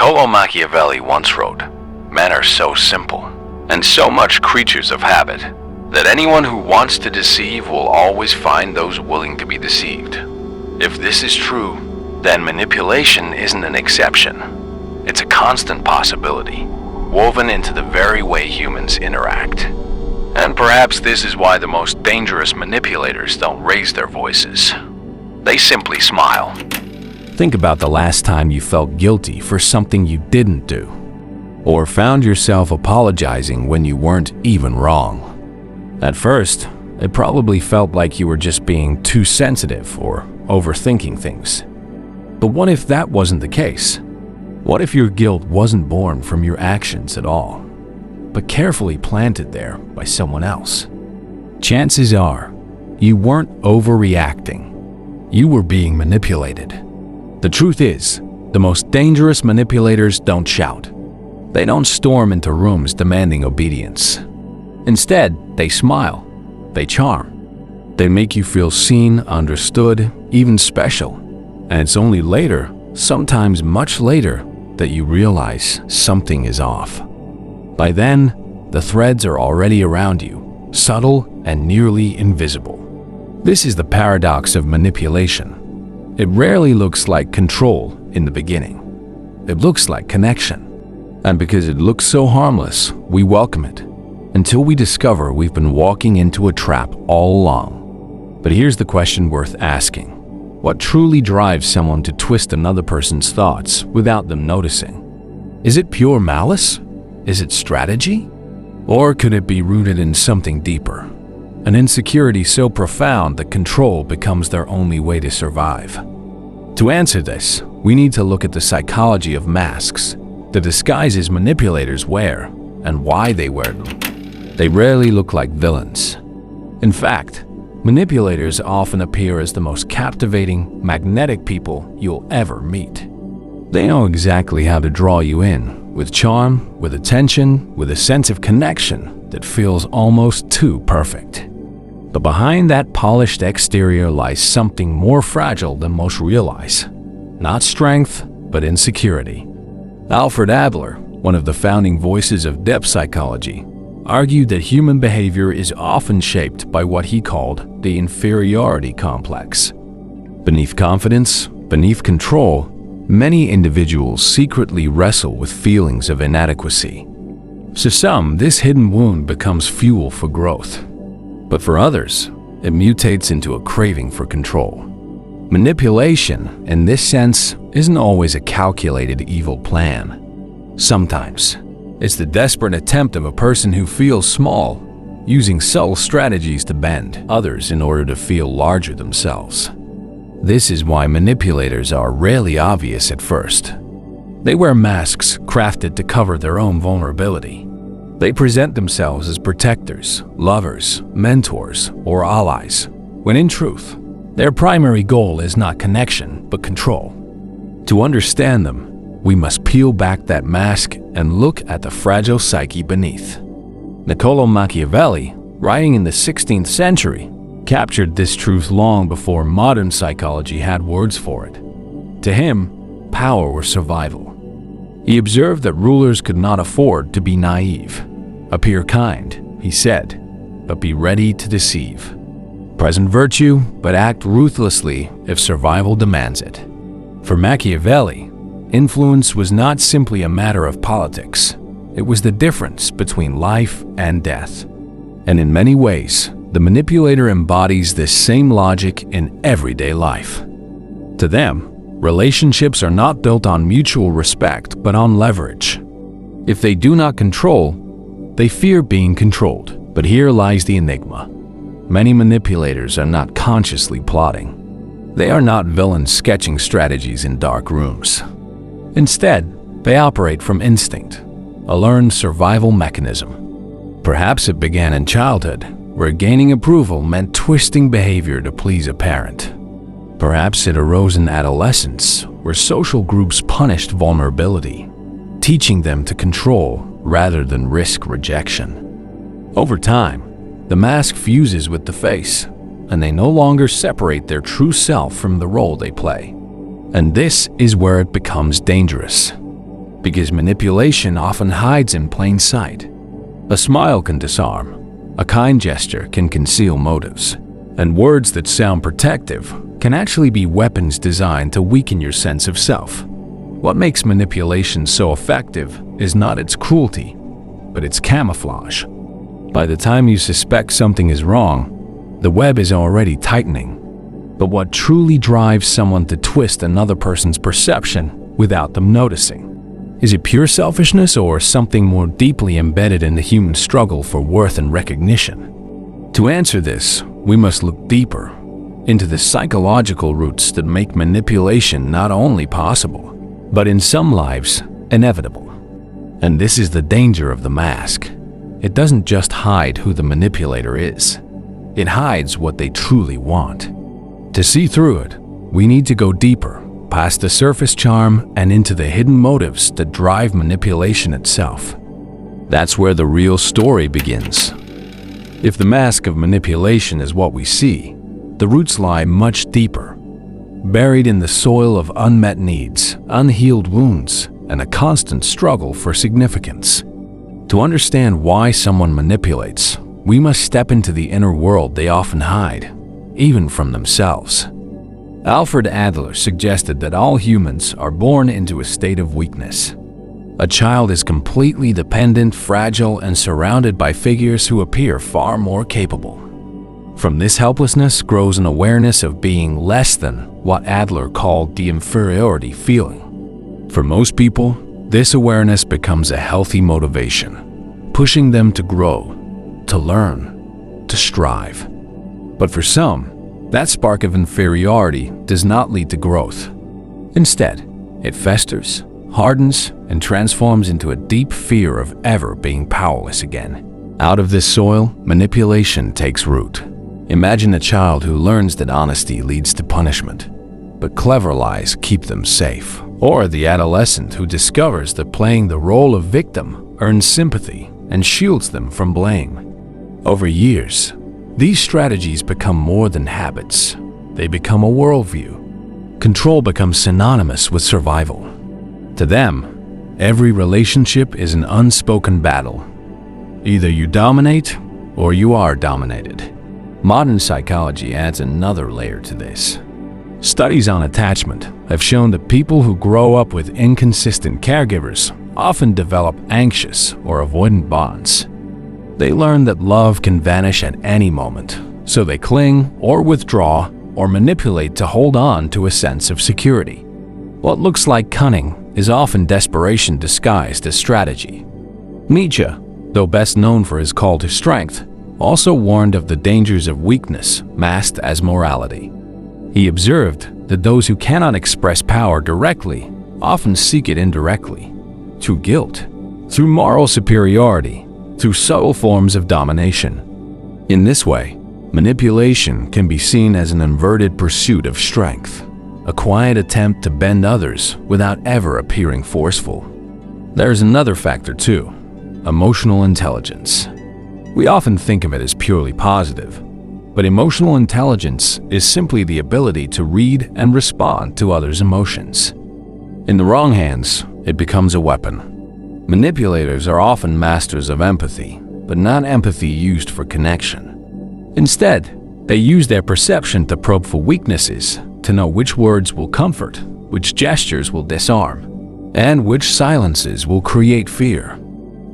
Niccolò Machiavelli once wrote, "Men are so simple, and so much creatures of habit, that anyone who wants to deceive will always find those willing to be deceived." If this is true, then manipulation isn't an exception. It's a constant possibility, woven into the very way humans interact. And perhaps this is why the most dangerous manipulators don't raise their voices. They simply smile. Think about the last time you felt guilty for something you didn't do, or found yourself apologizing when you weren't even wrong. At first, it probably felt like you were just being too sensitive or overthinking things. But what if that wasn't the case? What if your guilt wasn't born from your actions at all, but carefully planted there by someone else? Chances are, you weren't overreacting. You were being manipulated. The truth is, the most dangerous manipulators don't shout. They don't storm into rooms demanding obedience. Instead, they smile. They charm. They make you feel seen, understood, even special. And it's only later, sometimes much later, that you realize something is off. By then, the threads are already around you, subtle and nearly invisible. This is the paradox of manipulation. It rarely looks like control in the beginning. It looks like connection. And because it looks so harmless, we welcome it, until we discover we've been walking into a trap all along. But here's the question worth asking. What truly drives someone to twist another person's thoughts without them noticing? Is it pure malice? Is it strategy? Or could it be rooted in something deeper? An insecurity so profound that control becomes their only way to survive. To answer this, we need to look at the psychology of masks, the disguises manipulators wear, and why they wear them. They rarely look like villains. In fact, manipulators often appear as the most captivating, magnetic people you'll ever meet. They know exactly how to draw you in, with charm, with attention, with a sense of connection that feels almost too perfect. But behind that polished exterior lies something more fragile than most realize. Not strength, but insecurity. Alfred Adler, one of the founding voices of depth psychology, argued that human behavior is often shaped by what he called the inferiority complex. Beneath confidence, beneath control, many individuals secretly wrestle with feelings of inadequacy. For some, this hidden wound becomes fuel for growth. But for others, it mutates into a craving for control. Manipulation, in this sense, isn't always a calculated evil plan. Sometimes, it's the desperate attempt of a person who feels small, using subtle strategies to bend others in order to feel larger themselves. This is why manipulators are rarely obvious at first. They wear masks crafted to cover their own vulnerability. They present themselves as protectors, lovers, mentors, or allies, when in truth, their primary goal is not connection, but control. To understand them, we must peel back that mask and look at the fragile psyche beneath. Niccolò Machiavelli, writing in the 16th century, captured this truth long before modern psychology had words for it. To him, power was survival. He observed that rulers could not afford to be naive. Appear kind, he said, but be ready to deceive. Present virtue, but act ruthlessly if survival demands it. For Machiavelli, influence was not simply a matter of politics. It was the difference between life and death. And in many ways, the manipulator embodies this same logic in everyday life. To them, relationships are not built on mutual respect, but on leverage. If they do not control, they fear being controlled. But here lies the enigma. Many manipulators are not consciously plotting. They are not villains sketching strategies in dark rooms. Instead, they operate from instinct, a learned survival mechanism. Perhaps it began in childhood, where gaining approval meant twisting behavior to please a parent. Perhaps it arose in adolescence, where social groups punished vulnerability, teaching them to control rather than risk rejection. Over time, the mask fuses with the face, and they no longer separate their true self from the role they play. And this is where it becomes dangerous. because manipulation often hides in plain sight. A smile can disarm, a kind gesture can conceal motives, and words that sound protective can actually be weapons designed to weaken your sense of self. What makes manipulation so effective is not its cruelty, but its camouflage. By the time you suspect something is wrong, the web is already tightening. But what truly drives someone to twist another person's perception without them noticing? Is it pure selfishness or something more deeply embedded in the human struggle for worth and recognition? To answer this, we must look deeper into the psychological roots that make manipulation not only possible, but in some lives, inevitable. And this is the danger of the mask. It doesn't just hide who the manipulator is. It hides what they truly want. To see through it, we need to go deeper, past the surface charm and into the hidden motives that drive manipulation itself. That's where the real story begins. If the mask of manipulation is what we see, the roots lie much deeper, buried in the soil of unmet needs, unhealed wounds, and a constant struggle for significance. To understand why someone manipulates, we must step into the inner world they often hide, even from themselves. Alfred Adler suggested that all humans are born into a state of weakness. A child is completely dependent, fragile, and surrounded by figures who appear far more capable. From this helplessness grows an awareness of being less than, what Adler called the inferiority feeling. For most people, this awareness becomes a healthy motivation, pushing them to grow, to learn, to strive. But for some, that spark of inferiority does not lead to growth. Instead, it festers, hardens, and transforms into a deep fear of ever being powerless again. Out of this soil, manipulation takes root. Imagine a child who learns that honesty leads to punishment, but clever lies keep them safe. Or the adolescent who discovers that playing the role of victim earns sympathy and shields them from blame. Over years, these strategies become more than habits. They become a worldview. Control becomes synonymous with survival. To them, every relationship is an unspoken battle. Either you dominate or you are dominated. Modern psychology adds another layer to this. Studies on attachment have shown that people who grow up with inconsistent caregivers often develop anxious or avoidant bonds. They learn that love can vanish at any moment, so they cling or withdraw or manipulate to hold on to a sense of security. What looks like cunning is often desperation disguised as strategy. Nietzsche, though best known for his call to strength, also warned of the dangers of weakness masked as morality. He observed that those who cannot express power directly often seek it indirectly, through guilt, through moral superiority, through subtle forms of domination. In this way, manipulation can be seen as an inverted pursuit of strength, a quiet attempt to bend others without ever appearing forceful. There's another factor too, emotional intelligence. We often think of it as purely positive, but emotional intelligence is simply the ability to read and respond to others' emotions. In the wrong hands, it becomes a weapon. Manipulators are often masters of empathy, but not empathy used for connection. Instead, they use their perception to probe for weaknesses, to know which words will comfort, which gestures will disarm, and which silences will create fear.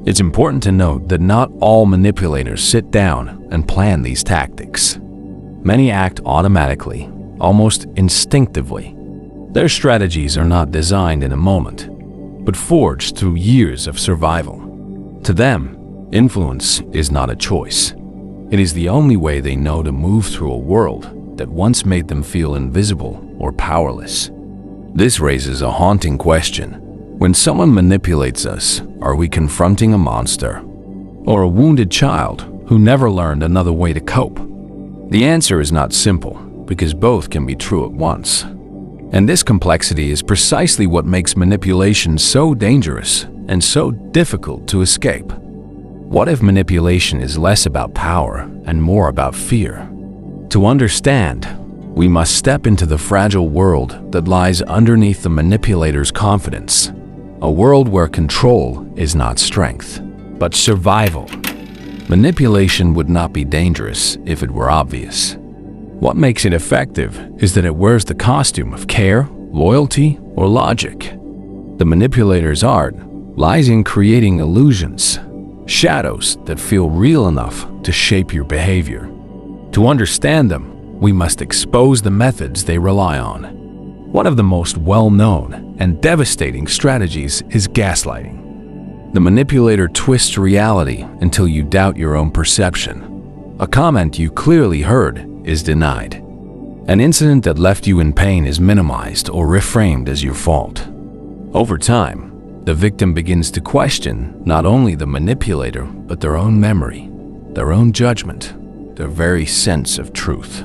It's important to note that not all manipulators sit down and plan these tactics. Many act automatically, almost instinctively. Their strategies are not designed in a moment, but forged through years of survival. To them, influence is not a choice. It is the only way they know to move through a world that once made them feel invisible or powerless. This raises a haunting question. When someone manipulates us, are we confronting a monster or a wounded child who never learned another way to cope? The answer is not simple, because both can be true at once. And this complexity is precisely what makes manipulation so dangerous and so difficult to escape. What if manipulation is less about power and more about fear? To understand, we must step into the fragile world that lies underneath the manipulator's confidence. a world where control is not strength, but survival. Manipulation would not be dangerous if it were obvious. What makes it effective is that it wears the costume of care, loyalty, or logic. The manipulator's art lies in creating illusions, shadows that feel real enough to shape your behavior. To understand them, we must expose the methods they rely on. One of the most well-known and devastating strategies is gaslighting. The manipulator twists reality until you doubt your own perception. A comment you clearly heard is denied. An incident that left you in pain is minimized or reframed as your fault. Over time, the victim begins to question not only the manipulator, but their own memory, their own judgment, their very sense of truth.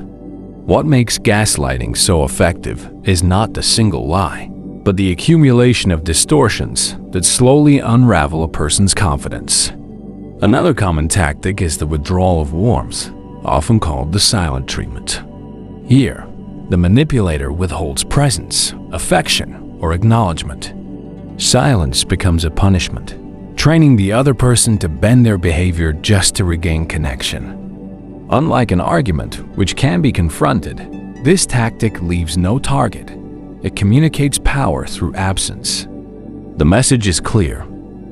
What makes gaslighting so effective is not the single lie, but the accumulation of distortions that slowly unravel a person's confidence. Another common tactic is the withdrawal of warmth, often called the silent treatment. Here, the manipulator withholds presence, affection, or acknowledgement. Silence becomes a punishment, training the other person to bend their behavior just to regain connection. Unlike an argument, which can be confronted, this tactic leaves no target. It communicates power through absence. The message is clear: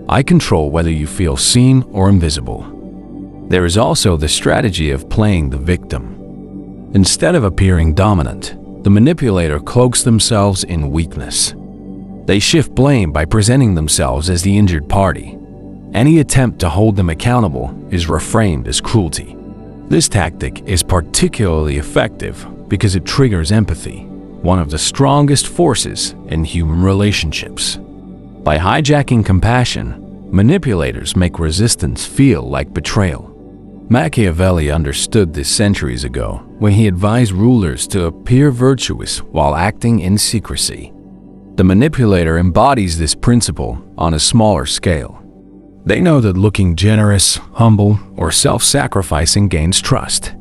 I control whether you feel seen or invisible. There is also the strategy of playing the victim. Instead of appearing dominant, the manipulator cloaks themselves in weakness. They shift blame by presenting themselves as the injured party. Any attempt to hold them accountable is reframed as cruelty. This tactic is particularly effective because it triggers empathy, one of the strongest forces in human relationships. By hijacking compassion, manipulators make resistance feel like betrayal. Machiavelli understood this centuries ago when he advised rulers to appear virtuous while acting in secrecy. The manipulator embodies this principle on a smaller scale. They know that looking generous, humble, or self-sacrificing gains trust.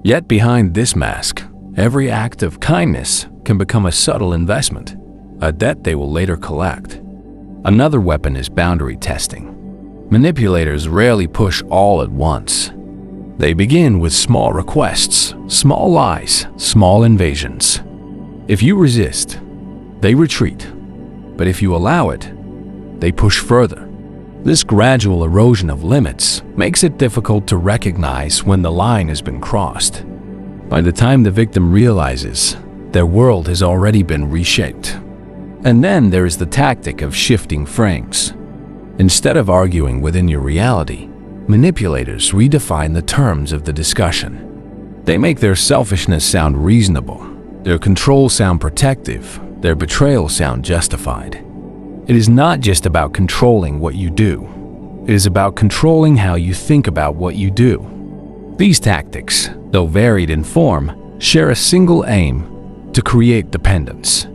Yet behind this mask, every act of kindness can become a subtle investment, a debt they will later collect. Another weapon is boundary testing. Manipulators rarely push all at once. They begin with small requests, small lies, small invasions. If you resist, they retreat. But if you allow it, they push further. This gradual erosion of limits makes it difficult to recognize when the line has been crossed. By the time the victim realizes, their world has already been reshaped. And then there is the tactic of shifting frames. Instead of arguing within your reality, manipulators redefine the terms of the discussion. They make their selfishness sound reasonable, their control sound protective, their betrayal sound justified. It is not just about controlling what you do. It is about controlling how you think about what you do. These tactics, though varied in form, share a single aim: to create dependence.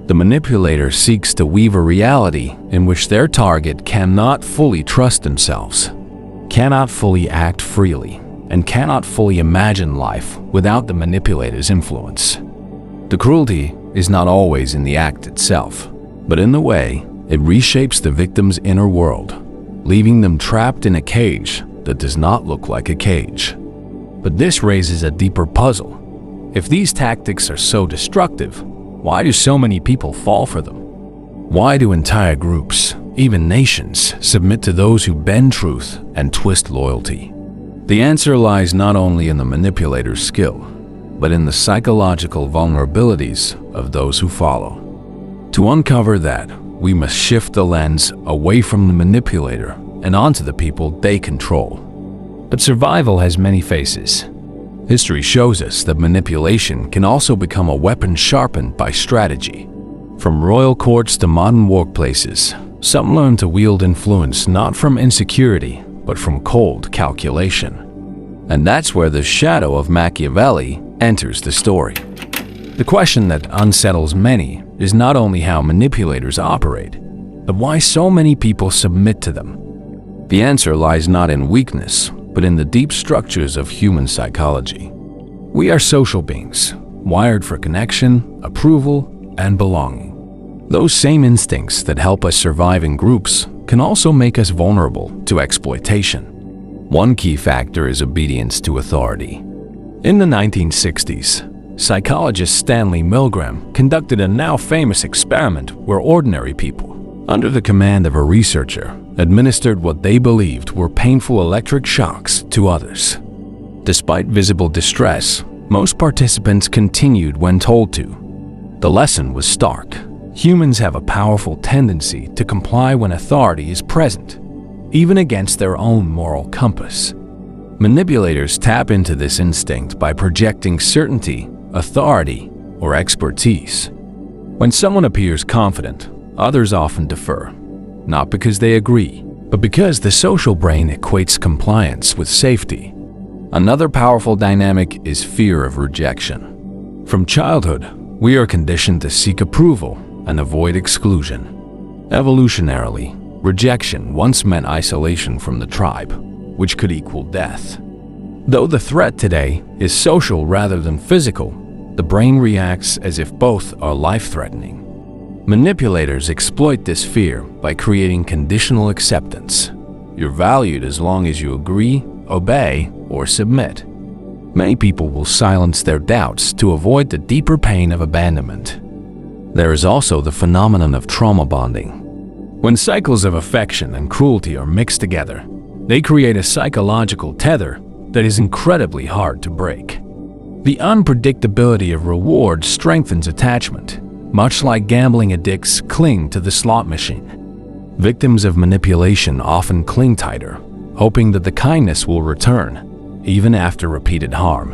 The manipulator seeks to weave a reality in which their target cannot fully trust themselves, cannot fully act freely, and cannot fully imagine life without the manipulator's influence. The cruelty is not always in the act itself, but in the way it reshapes the victim's inner world, leaving them trapped in a cage that does not look like a cage. But this raises a deeper puzzle. If these tactics are so destructive, why do so many people fall for them? Why do entire groups, even nations, submit to those who bend truth and twist loyalty? The answer lies not only in the manipulator's skill, but in the psychological vulnerabilities of those who follow. To uncover that, we must shift the lens away from the manipulator and onto the people they control. But survival has many faces. History shows us that manipulation can also become a weapon sharpened by strategy. From royal courts to modern workplaces, some learn to wield influence not from insecurity, but from cold calculation. And that's where the shadow of Machiavelli enters the story. The question that unsettles many is not only how manipulators operate, but why so many people submit to them. The answer lies not in weakness, but in the deep structures of human psychology. We are social beings, wired for connection, approval, and belonging. Those same instincts that help us survive in groups can also make us vulnerable to exploitation. One key factor is obedience to authority. In the 1960s, psychologist Stanley Milgram conducted a now famous experiment where ordinary people, under the command of a researcher, administered what they believed were painful electric shocks to others. Despite visible distress, most participants continued when told to. The lesson was stark. Humans have a powerful tendency to comply when authority is present, even against their own moral compass. Manipulators tap into this instinct by projecting certainty, authority, or expertise. When someone appears confident, others often defer, not because they agree, but because the social brain equates compliance with safety. Another powerful dynamic is fear of rejection. From childhood, we are conditioned to seek approval and avoid exclusion. Evolutionarily, rejection once meant isolation from the tribe, which could equal death. Though the threat today is social rather than physical, the brain reacts as if both are life-threatening. Manipulators exploit this fear by creating conditional acceptance. You're valued as long as you agree, obey, or submit. Many people will silence their doubts to avoid the deeper pain of abandonment. There is also the phenomenon of trauma bonding. When cycles of affection and cruelty are mixed together, they create a psychological tether that is incredibly hard to break. The unpredictability of reward strengthens attachment, much like gambling addicts cling to the slot machine. Victims of manipulation often cling tighter, hoping that the kindness will return, even after repeated harm.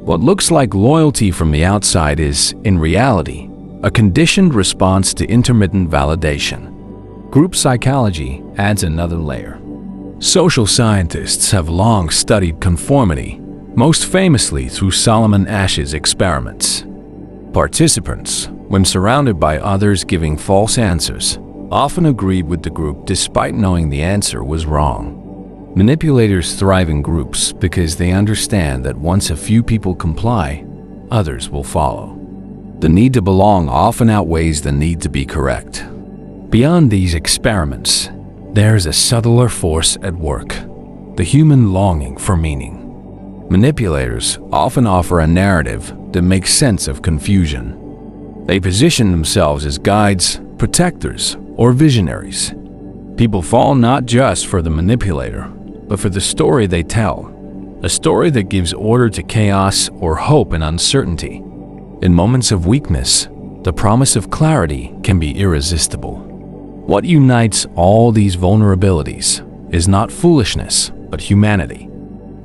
What looks like loyalty from the outside is, in reality, a conditioned response to intermittent validation. Group psychology adds another layer. Social scientists have long studied conformity, most famously through Solomon Asch's experiments. Participants, when surrounded by others giving false answers, often agreed with the group despite knowing the answer was wrong. Manipulators thrive in groups because they understand that once a few people comply, others will follow. The need to belong often outweighs the need to be correct. Beyond these experiments, there is a subtler force at work, the human longing for meaning. Manipulators often offer a narrative that makes sense of confusion. They position themselves as guides, protectors, or visionaries. People fall not just for the manipulator, but for the story they tell, a story that gives order to chaos or hope in uncertainty. In moments of weakness, the promise of clarity can be irresistible. What unites all these vulnerabilities is not foolishness, but humanity.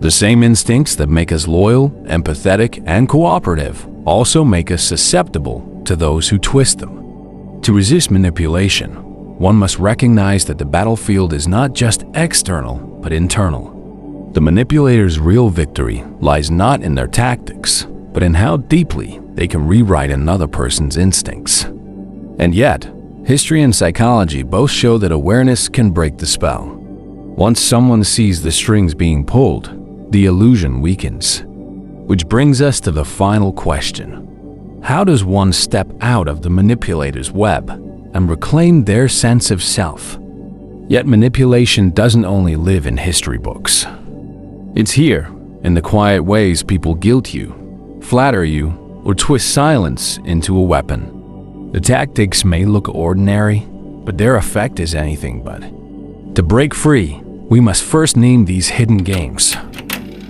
The same instincts that make us loyal, empathetic, and cooperative also make us susceptible to those who twist them. To resist manipulation, one must recognize that the battlefield is not just external, but internal. The manipulator's real victory lies not in their tactics, but in how deeply they can rewrite another person's instincts. And yet, history and psychology both show that awareness can break the spell. Once someone sees the strings being pulled, the illusion weakens. Which brings us to the final question. How does one step out of the manipulator's web and reclaim their sense of self? Yet manipulation doesn't only live in history books. It's here, in the quiet ways people guilt you, flatter you, or twist silence into a weapon. The tactics may look ordinary, but their effect is anything but. To break free, we must first name these hidden games.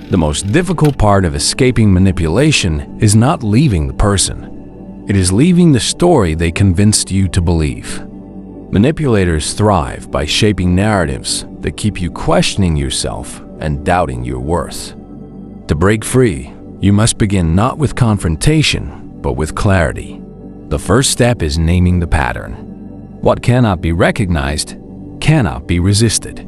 The most difficult part of escaping manipulation is not leaving the person. It is leaving the story they convinced you to believe. Manipulators thrive by shaping narratives that keep you questioning yourself and doubting your worth. To break free, you must begin not with confrontation, but with clarity. The first step is naming the pattern. What cannot be recognized cannot be resisted.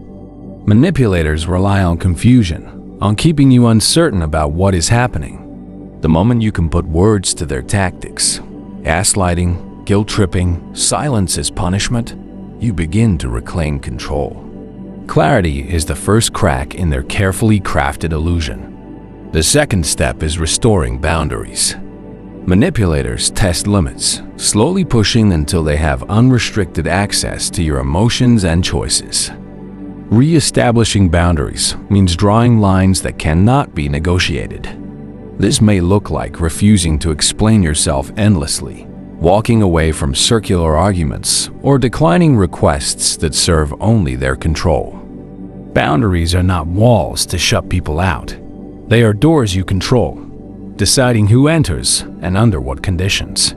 Manipulators rely on confusion, on keeping you uncertain about what is happening. The moment you can put words to their tactics, gaslighting, guilt-tripping, silence as punishment, you begin to reclaim control. Clarity is the first crack in their carefully crafted illusion. The second step is restoring boundaries. Manipulators test limits, slowly pushing until they have unrestricted access to your emotions and choices. Re-establishing boundaries means drawing lines that cannot be negotiated. This may look like refusing to explain yourself endlessly, walking away from circular arguments, or declining requests that serve only their control. Boundaries are not walls to shut people out. They are doors you control, deciding who enters and under what conditions.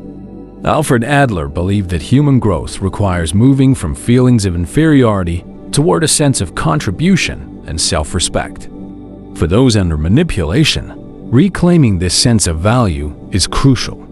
Alfred Adler believed that human growth requires moving from feelings of inferiority toward a sense of contribution and self-respect. For those under manipulation, reclaiming this sense of value is crucial.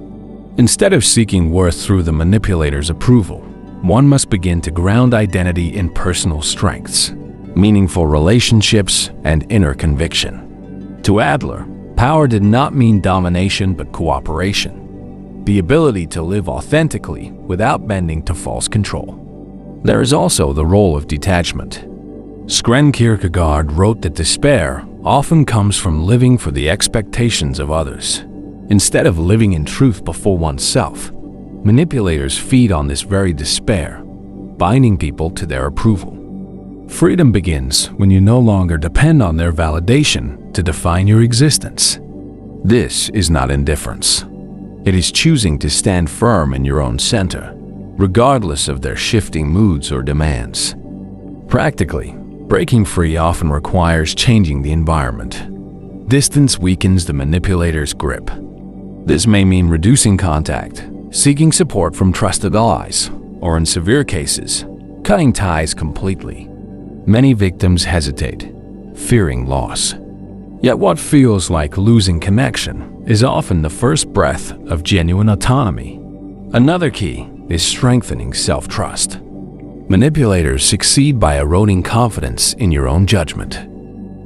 Instead of seeking worth through the manipulator's approval, one must begin to ground identity in personal strengths, meaningful relationships, and inner conviction. To Adler, power did not mean domination but cooperation, the ability to live authentically without bending to false control. There is also the role of detachment. Søren Kierkegaard wrote that despair often comes from living for the expectations of others. Instead of living in truth before oneself, manipulators feed on this very despair, binding people to their approval. Freedom begins when you no longer depend on their validation to define your existence. This is not indifference. It is choosing to stand firm in your own center, regardless of their shifting moods or demands. Practically, breaking free often requires changing the environment. Distance weakens the manipulator's grip. This may mean reducing contact, seeking support from trusted allies, or in severe cases, cutting ties completely. Many victims hesitate, fearing loss. Yet what feels like losing connection is often the first breath of genuine autonomy. Another key is strengthening self-trust. Manipulators succeed by eroding confidence in your own judgment.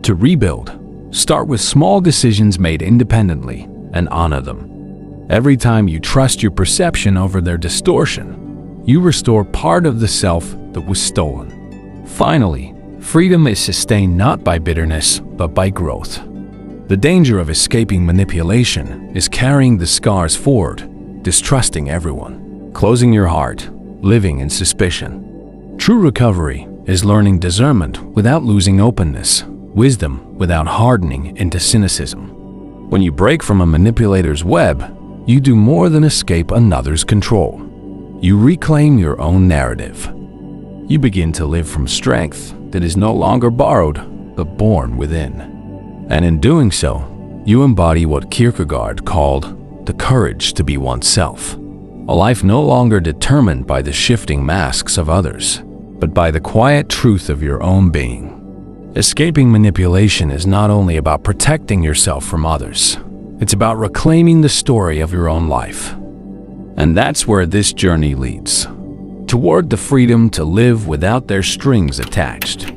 To rebuild, start with small decisions made independently and honor them. Every time you trust your perception over their distortion, you restore part of the self that was stolen. Finally, freedom is sustained not by bitterness, but by growth. The danger of escaping manipulation is carrying the scars forward, distrusting everyone, closing your heart, living in suspicion. True recovery is learning discernment without losing openness, wisdom without hardening into cynicism. When you break from a manipulator's web, you do more than escape another's control. You reclaim your own narrative. You begin to live from strength that is no longer borrowed, but born within. And in doing so, you embody what Kierkegaard called the courage to be oneself. A life no longer determined by the shifting masks of others, but by the quiet truth of your own being. Escaping manipulation is not only about protecting yourself from others, it's about reclaiming the story of your own life. And that's where this journey leads, toward the freedom to live without their strings attached.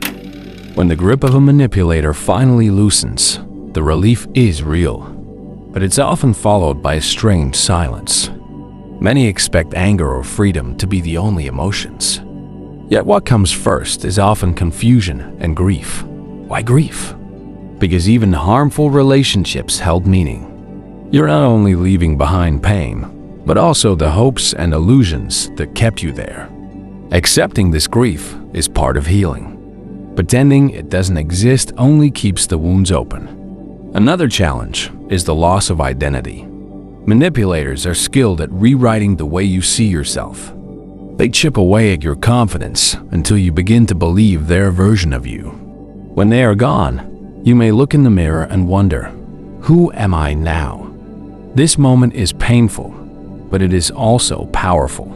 When the grip of a manipulator finally loosens, the relief is real, but it's often followed by a strange silence. Many expect anger or freedom to be the only emotions. Yet what comes first is often confusion and grief. Why grief? Because even harmful relationships held meaning. You're not only leaving behind pain, but also the hopes and illusions that kept you there. Accepting this grief is part of healing. Pretending it doesn't exist only keeps the wounds open. Another challenge is the loss of identity. Manipulators are skilled at rewriting the way you see yourself. They chip away at your confidence until you begin to believe their version of you. When they are gone, you may look in the mirror and wonder, who am I now? This moment is painful, but it is also powerful.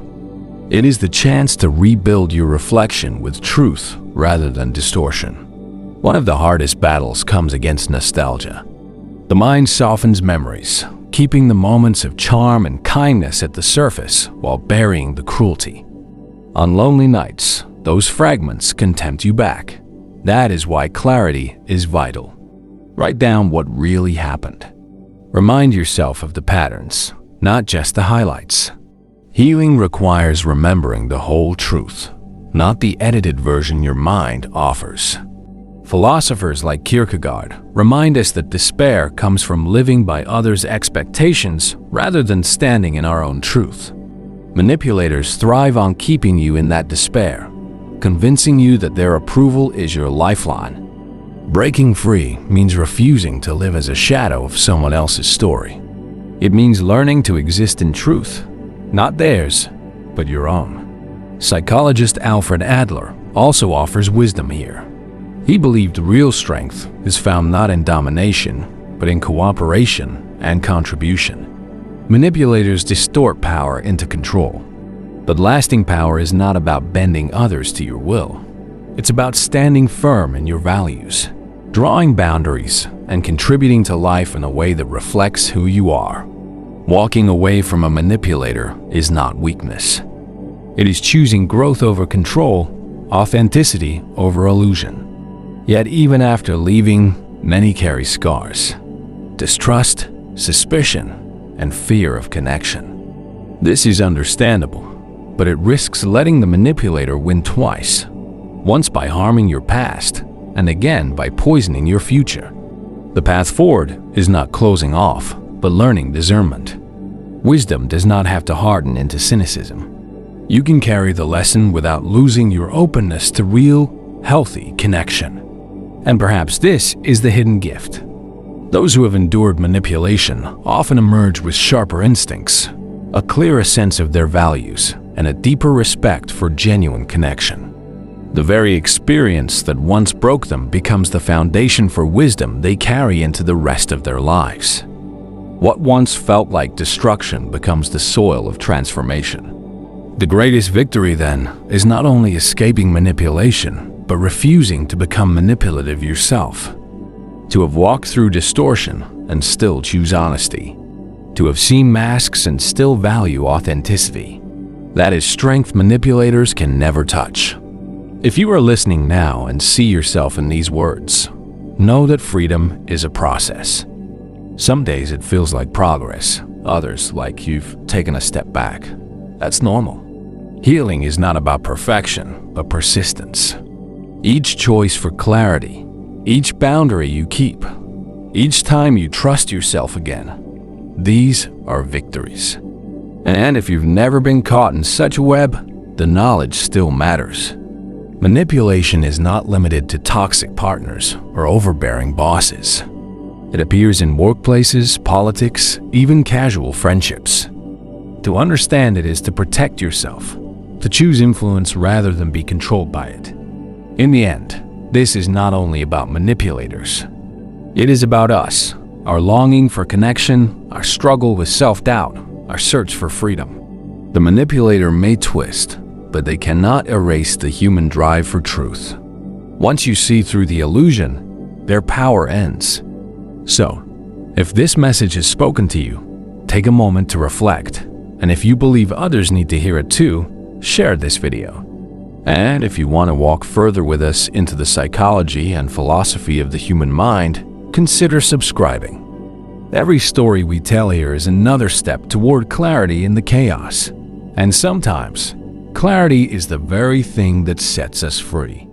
It is the chance to rebuild your reflection with truth rather than distortion. One of the hardest battles comes against nostalgia. The mind softens memories, keeping the moments of charm and kindness at the surface while burying the cruelty. On lonely nights, those fragments can tempt you back. That is why clarity is vital. Write down what really happened. Remind yourself of the patterns, not just the highlights. Healing requires remembering the whole truth, not the edited version your mind offers. Philosophers like Kierkegaard remind us that despair comes from living by others' expectations rather than standing in our own truth. Manipulators thrive on keeping you in that despair, convincing you that their approval is your lifeline. Breaking free means refusing to live as a shadow of someone else's story. It means learning to exist in truth, not theirs, but your own. Psychologist Alfred Adler also offers wisdom here. He believed real strength is found not in domination, but in cooperation and contribution. Manipulators distort power into control, but lasting power is not about bending others to your will. It's about standing firm in your values, drawing boundaries, and contributing to life in a way that reflects who you are. Walking away from a manipulator is not weakness. It is choosing growth over control, authenticity over illusion. Yet even after leaving, many carry scars: distrust, suspicion, and fear of connection. This is understandable, but it risks letting the manipulator win twice, once by harming your past, and again by poisoning your future. The path forward is not closing off, but learning discernment. Wisdom does not have to harden into cynicism. You can carry the lesson without losing your openness to real, healthy connection. And perhaps this is the hidden gift. Those who have endured manipulation often emerge with sharper instincts, a clearer sense of their values, and a deeper respect for genuine connection. The very experience that once broke them becomes the foundation for wisdom they carry into the rest of their lives. What once felt like destruction becomes the soil of transformation. The greatest victory, then, is not only escaping manipulation, but refusing to become manipulative yourself. To have walked through distortion and still choose honesty. To have seen masks and still value authenticity. That is strength manipulators can never touch. If you are listening now and see yourself in these words, know that freedom is a process. Some days it feels like progress, others like you've taken a step back. That's normal. Healing is not about perfection, but persistence. Each choice for clarity, each boundary you keep, each time you trust yourself again, these are victories. And if you've never been caught in such a web, the knowledge still matters. Manipulation is not limited to toxic partners or overbearing bosses. It appears in workplaces, politics, even casual friendships. To understand it is to protect yourself, to choose influence rather than be controlled by it. In the end, this is not only about manipulators. It is about us, our longing for connection, our struggle with self-doubt, our search for freedom. The manipulator may twist, but they cannot erase the human drive for truth. Once you see through the illusion, their power ends. So, if this message has spoken to you, take a moment to reflect, and if you believe others need to hear it too, share this video. And if you want to walk further with us into the psychology and philosophy of the human mind, consider subscribing. Every story we tell here is another step toward clarity in the chaos. And sometimes, clarity is the very thing that sets us free.